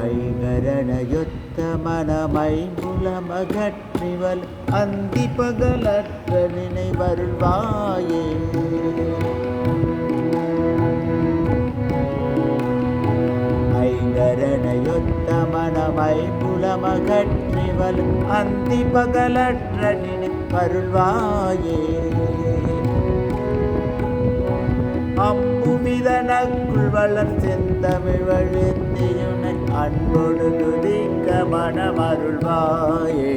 ஐகரணயொத்த மனமைம்புலமகற்றிவல் அந்தி பகலற்ற நினைவருள்வாயே. ஐகரணயொத்த மனமைம்புலமகற்றிவல் அந்தி பகலற்ற நினைவருள்வாயே. அம்புமிதனக்குள் வளர் செந்தமிழ் வழுத்தியுனை அன்பொடு துதிக்க மனமருள்வாயே.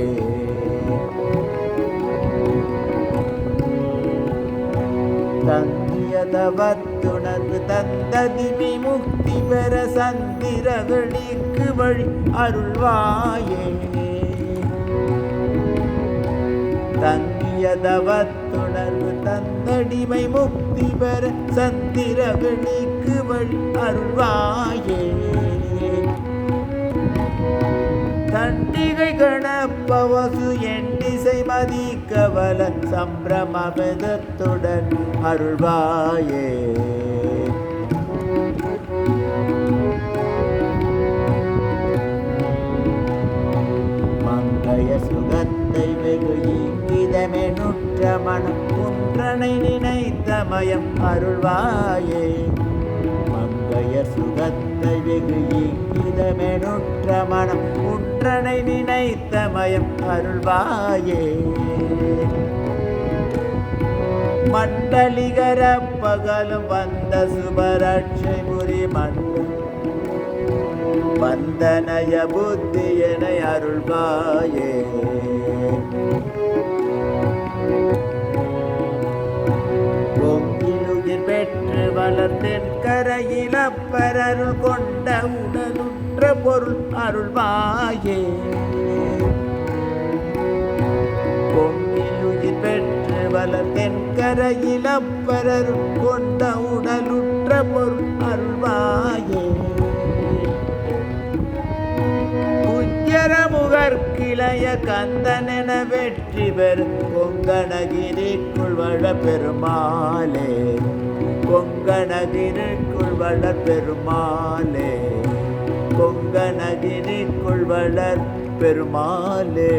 தங்கியதவத்துணர்வு தந்ததி விமுக்தி பெற சந்திரவழிக்கு வழி அருள்வாயே. தங்கியதவத்துணர்வு தந்தடிமை முக்தி பெற சந்திரவழிக்கு வழி அருள்வாயே. தண்டிகை கணப்பவசு எண்டிசை மதிக்கவல சம்பிரமதத்துடன் அருள்வாயே. மங்கைய சுகத்தை வெகு இங்கிதமெனுற்ற மனம் குன்றனை நினைத்த மயம் அருள்வாயே. மங்கைய சுகத்தை வெகு இங்கிதமெனுற்ற மனம் குன்றனை நினைத்த மயம் அருள்வாயே. மண்டலிகர பகலும் வந்த சுபரட்சை புரி மண்டல் வந்தனய புத்தியனை அருள்வாயே. பொங்கிலுயிர் பெற்று வளர்ந்தென் கரையில் அப்பரருள் கொண்ட உடலுற்ற பொருள் அருள்வாயே. பொங்கிலுயிர் பெற்று வளர்ந்தென் கரையில் அப்பரருள் கொண்ட உடலுற்ற பொருள் அருள்வாயே. முகர்கிளைய கந்தனென வெற்றி பெரு கொங்கணகிரிக்குள் வள பெருமாளே. கொங்கணகிரிக்குள் வளர் பெருமாளே. கொங்கணகிரிக்குள் வளர் பெருமாளே.